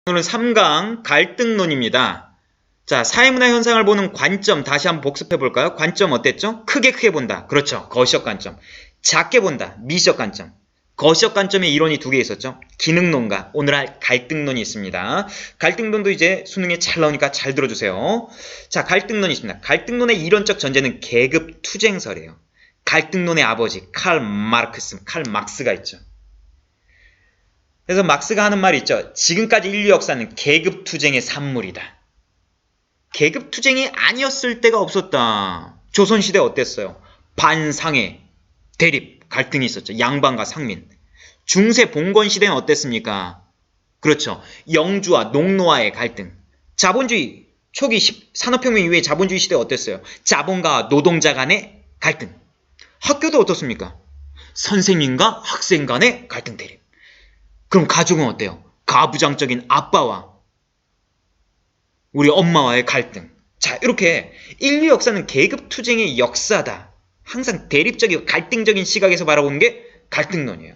오늘은 3강 갈등론입니다. 자, 사회문화 현상을 보는 관점 다시 한번 복습해 볼까요? 관점 어땠죠? 크게 본다. 그렇죠. 거시적 관점. 작게 본다. 미시적 관점. 거시적 관점의 이론이 두 개 있었죠. 기능론과 오늘 할 갈등론이 있습니다. 갈등론도 이제 수능에 잘 나오니까 잘 들어주세요. 자, 갈등론이 있습니다. 갈등론의 이론적 전제는 계급 투쟁설이에요. 갈등론의 아버지 칼 막스가 있죠. 그래서 막스가 하는 말이 있죠. 지금까지 인류 역사는 계급투쟁의 산물이다. 계급투쟁이 아니었을 때가 없었다. 조선시대 어땠어요? 반상해, 대립, 갈등이 있었죠. 양반과 상민. 중세 봉건시대는 어땠습니까? 그렇죠. 영주와 농노와의 갈등. 자본주의, 초기 산업혁명 이후에 자본주의 시대 어땠어요? 자본가와 노동자 간의 갈등. 학교도 어떻습니까? 선생님과 학생 간의 갈등 대립. 그럼 가족은 어때요? 가부장적인 아빠와 우리 엄마와의 갈등. 자, 이렇게 인류 역사는 계급투쟁의 역사다. 항상 대립적이고 갈등적인 시각에서 바라보는 게 갈등론이에요.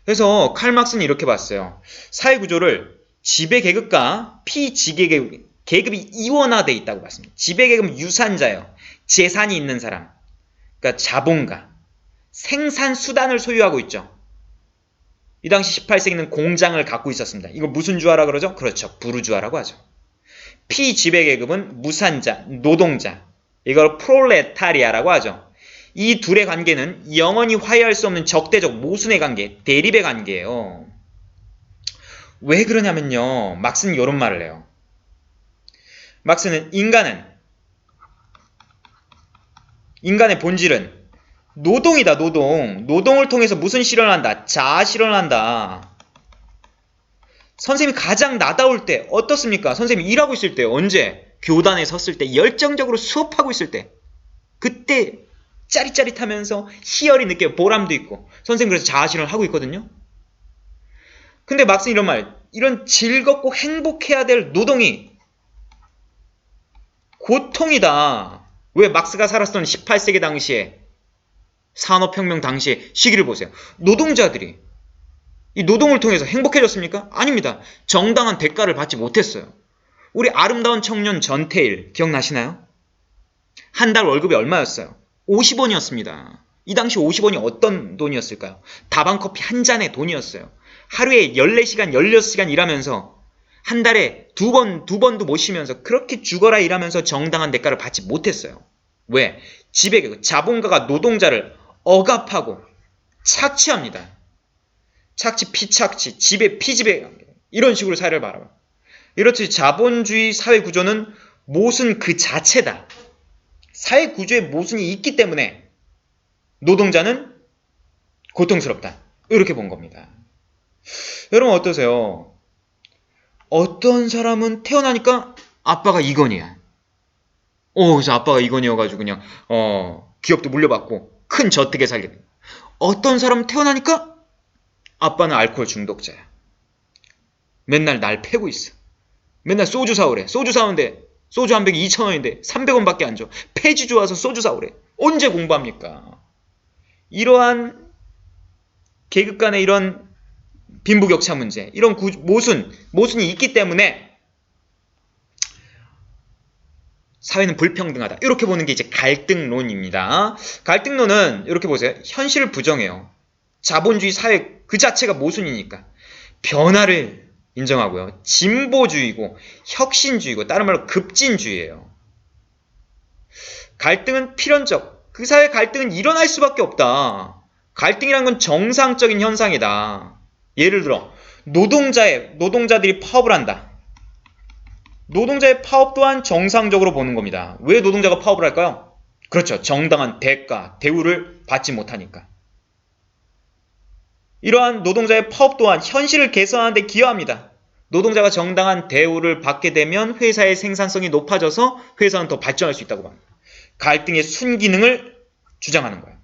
그래서 칼 막스는 이렇게 봤어요. 사회구조를 지배계급과 피지배계급, 계급이 이원화되어 있다고 봤습니다. 지배계급은 유산자예요. 재산이 있는 사람. 그러니까 자본가. 생산수단을 소유하고 있죠. 이 당시 18세기는 공장을 갖고 있었습니다. 이거 무슨 주화라 그러죠? 그렇죠. 부르주아라고 하죠. 피지배계급은 무산자, 노동자. 이걸 프롤레타리아라고 하죠. 이 둘의 관계는 영원히 화해할 수 없는 적대적 모순의 관계, 대립의 관계예요. 왜 그러냐면요. 막스는 이런 말을 해요. 막스는 인간의 본질은 노동이다. 노동을 통해서 무슨 실현을 한다? 자아 실현을 한다. 선생님이 가장 나다울 때 어떻습니까? 선생님이 일하고 있을 때 언제? 교단에 섰을 때 열정적으로 수업하고 있을 때 그때 짜릿짜릿하면서 희열이 느껴요. 보람도 있고. 선생님 그래서 자아 실현을 하고 있거든요. 근데 막상 이런 즐겁고 행복해야 될 노동이 고통이다. 왜 막스가 살았던 18세기 당시에 산업혁명 당시의 시기를 보세요. 노동자들이 이 노동을 통해서 행복해졌습니까? 아닙니다. 정당한 대가를 받지 못했어요. 우리 아름다운 청년 전태일 기억나시나요? 한 달 월급이 얼마였어요? 50원이었습니다. 이 당시 50원이 어떤 돈이었을까요? 다방커피 한 잔의 돈이었어요. 하루에 14시간, 16시간 일하면서 한 달에 두 번도 못 쉬면서 그렇게 죽어라 일하면서 정당한 대가를 받지 못했어요. 왜? 자본가가 노동자를 억압하고 착취합니다. 착취, 피착취, 피지배 이런 식으로 사회를 바라봐. 이렇듯이 자본주의 사회구조는 모순 그 자체다. 사회구조에 모순이 있기 때문에 노동자는 고통스럽다. 이렇게 본 겁니다. 여러분 어떠세요? 어떤 사람은 태어나니까 아빠가 이건희야. 그래서 아빠가 이건희여가지고 그냥 기업도 물려받고 큰 저택에 살게 돼. 어떤 사람은 태어나니까 아빠는 알코올 중독자야. 맨날 날 패고 있어. 맨날 소주 사오래. 소주 사오는데 소주 한 병이 2,000원인데 300원밖에 안 줘. 폐지 좋아서 소주 사오래. 언제 공부합니까? 이러한 계급 간의 이런 빈부격차 문제, 이런 모순이 있기 때문에 사회는 불평등하다. 이렇게 보는 게 이제 갈등론입니다. 갈등론은 이렇게 보세요. 현실을 부정해요. 자본주의 사회 그 자체가 모순이니까. 변화를 인정하고요. 진보주의고 혁신주의고 다른 말로 급진주의예요. 갈등은 필연적. 그 사회 갈등은 일어날 수밖에 없다. 갈등이란 건 정상적인 현상이다. 예를 들어 노동자들이 파업을 한다. 노동자의 파업 또한 정상적으로 보는 겁니다. 왜 노동자가 파업을 할까요? 그렇죠. 정당한 대우를 받지 못하니까. 이러한 노동자의 파업 또한 현실을 개선하는 데 기여합니다. 노동자가 정당한 대우를 받게 되면 회사의 생산성이 높아져서 회사는 더 발전할 수 있다고 합니다. 갈등의 순기능을 주장하는 거예요.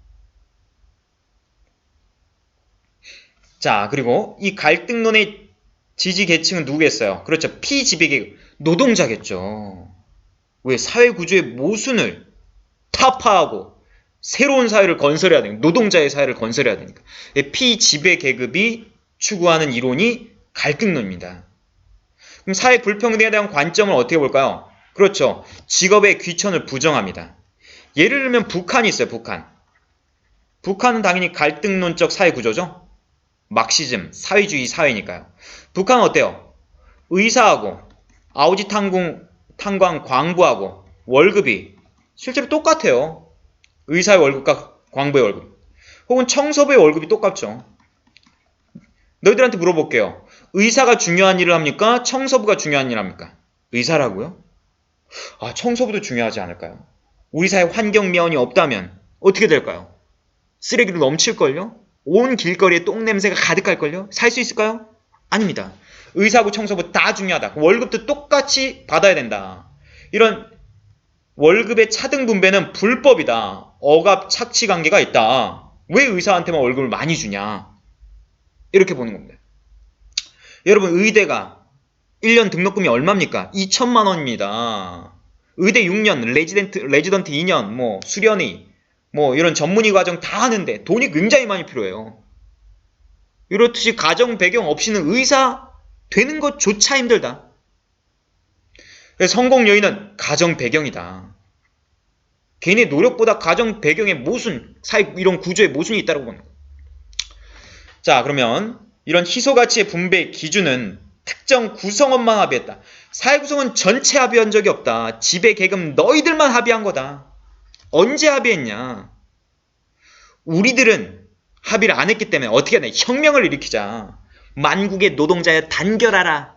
자, 그리고 이 갈등론의 지지 계층은 누구겠어요? 그렇죠. 피지배계급, 노동자겠죠. 왜? 사회구조의 모순을 타파하고 새로운 사회를 건설해야 되니까, 노동자의 사회를 건설해야 되니까. 피지배계급이 추구하는 이론이 갈등론입니다. 그럼 사회 불평등에 대한 관점을 어떻게 볼까요? 그렇죠. 직업의 귀천을 부정합니다. 예를 들면 북한이 있어요. 북한은 당연히 갈등론적 사회 구조죠. 막시즘, 사회주의 사회니까요. 북한은 어때요? 의사하고 아우지 탄광 광부하고 월급이 실제로 똑같아요. 의사의 월급과 광부의 월급. 혹은 청소부의 월급이 똑같죠. 너희들한테 물어볼게요. 의사가 중요한 일을 합니까? 청소부가 중요한 일을 합니까? 의사라고요? 아, 청소부도 중요하지 않을까요? 우리 사회 환경 미화원이 없다면 어떻게 될까요? 쓰레기로 넘칠걸요? 온 길거리에 똥냄새가 가득할걸요? 살 수 있을까요? 아닙니다. 의사하고 청소부 다 중요하다. 월급도 똑같이 받아야 된다. 이런 월급의 차등 분배는 불법이다. 억압 착취 관계가 있다. 왜 의사한테만 월급을 많이 주냐? 이렇게 보는 겁니다. 여러분, 의대가 1년 등록금이 얼마입니까? 2천만 원입니다. 의대 6년, 레지던트 2년, 수련의, 이런 전문의 과정 다 하는데 돈이 굉장히 많이 필요해요. 이렇듯이 가정 배경 없이는 의사 되는 것조차 힘들다. 성공 요인은 가정 배경이다. 개인의 노력보다 가정 배경에 모순, 사회 이런 구조에 모순이 있다고 보는 거예요. 자, 그러면 이런 희소가치의 분배 기준은 특정 구성원만 합의했다. 사회 구성원 전체 합의한 적이 없다. 지배계급 너희들만 합의한 거다. 언제 합의했냐? 우리들은 합의를 안 했기 때문에 어떻게 하냐? 혁명을 일으키자. 만국의 노동자여 단결하라.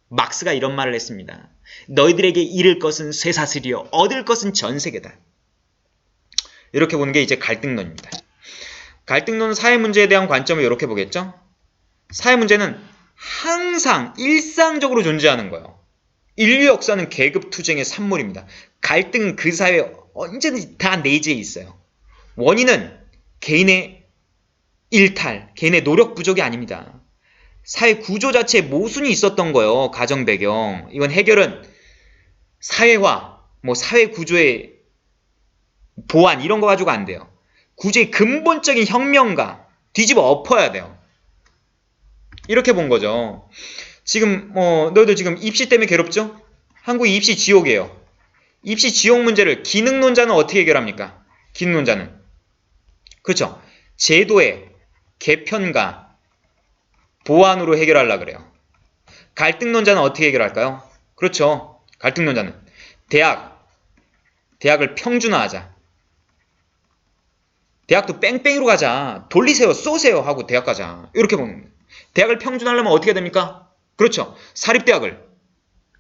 막스가 이런 말을 했습니다. 너희들에게 잃을 것은 쇠사슬이요 얻을 것은 전세계다. 이렇게 보는 게 이제 갈등론입니다. 갈등론은 사회 문제에 대한 관점을 이렇게 보겠죠. 사회 문제는 항상 일상적으로 존재하는 거예요. 인류 역사는 계급 투쟁의 산물입니다. 갈등은 그 사회에 언제든지 다 내재해 있어요. 원인은 개인의 일탈, 개인의 노력 부족이 아닙니다. 사회 구조 자체에 모순이 있었던 거예요. 가정 배경. 이건 해결은 사회화, 사회 구조의 보완 이런 거 가지고 안 돼요. 구조의 근본적인 혁명가 뒤집어 엎어야 돼요. 이렇게 본 거죠. 지금 너희들 지금 입시 때문에 괴롭죠? 한국이 입시 지옥이에요. 입시 지옥 문제를 기능론자는 어떻게 해결합니까? 기능론자는 그렇죠. 제도의 개편과 보완으로 해결하려고 그래요. 갈등론자는 어떻게 해결할까요? 그렇죠. 갈등론자는 대학을 평준화하자. 대학도 뺑뺑이로 가자. 돌리세요. 쏘세요. 하고 대학 가자. 이렇게 보는 거예요. 대학을 평준화하려면 어떻게 됩니까? 그렇죠. 사립대학을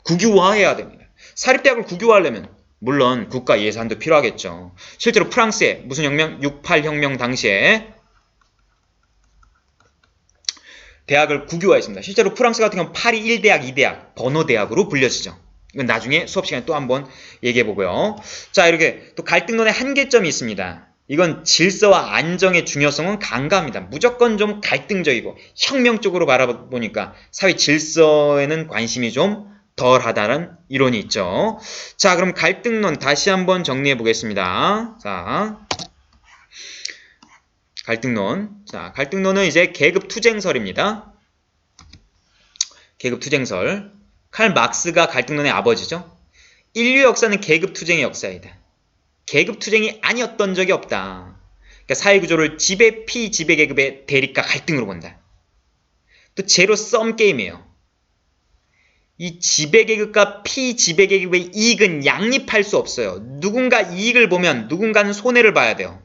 국유화해야 됩니다. 사립대학을 국유화하려면 물론 국가 예산도 필요하겠죠. 실제로 프랑스의 무슨 혁명? 68혁명 당시에 대학을 국유화했습니다. 실제로 프랑스 같은 경우는 파리 1대학, 2대학, 번호대학으로 불려지죠. 이건 나중에 수업 시간에 또 한번 얘기해보고요. 자, 이렇게 또 갈등론의 한계점이 있습니다. 이건 질서와 안정의 중요성은 간과합니다. 무조건 좀 갈등적이고 혁명적으로 바라보니까 사회 질서에는 관심이 좀 덜하다는 이론이 있죠. 자, 그럼 갈등론 다시 한번 정리해 보겠습니다. 자, 갈등론. 자, 갈등론은 이제 계급 투쟁설입니다. 계급 투쟁설. 칼 막스가 갈등론의 아버지죠. 인류 역사는 계급 투쟁의 역사이다. 계급 투쟁이 아니었던 적이 없다. 그러니까 사회구조를 지배, 피지배 계급의 대립과 갈등으로 본다. 또 제로 썸 게임이에요. 이 지배계급과 피지배계급의 이익은 양립할 수 없어요. 누군가 이익을 보면 누군가는 손해를 봐야 돼요.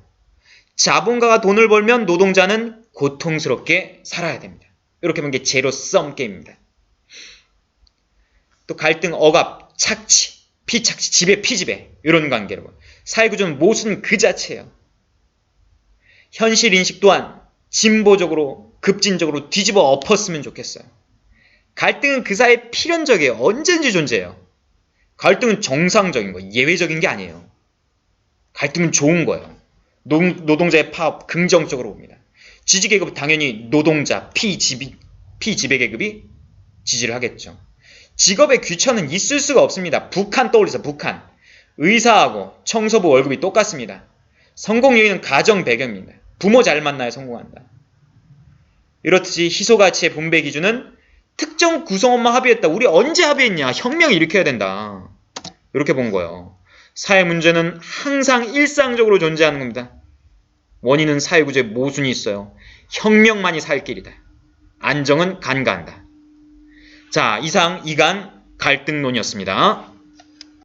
자본가가 돈을 벌면 노동자는 고통스럽게 살아야 됩니다. 이렇게 보는 게 제로 썸 게임입니다. 또 갈등, 억압, 착취, 피착취, 지배, 피지배 이런 관계로 사회구조는 모순 그 자체예요. 현실 인식 또한 진보적으로 급진적으로 뒤집어 엎었으면 좋겠어요. 갈등은 그 사회에 필연적이에요. 언제든지 존재해요. 갈등은 정상적인 거예요. 예외적인 게 아니에요. 갈등은 좋은 거예요. 노동자의 파업 긍정적으로 봅니다. 지지계급은 당연히 노동자, 피지배계급이 지지를 하겠죠. 직업의 귀천은 있을 수가 없습니다. 북한 떠올리세요. 북한. 의사하고 청소부 월급이 똑같습니다. 성공 요인은 가정 배경입니다. 부모 잘 만나야 성공한다. 이렇듯이 희소가치의 분배 기준은 특정 구성원만 합의했다. 우리 언제 합의했냐? 혁명 일으켜야 된다. 이렇게 본 거예요. 사회 문제는 항상 일상적으로 존재하는 겁니다. 원인은 사회구조에 모순이 있어요. 혁명만이 살 길이다. 안정은 간과한다. 자, 이상 이간 갈등론이었습니다.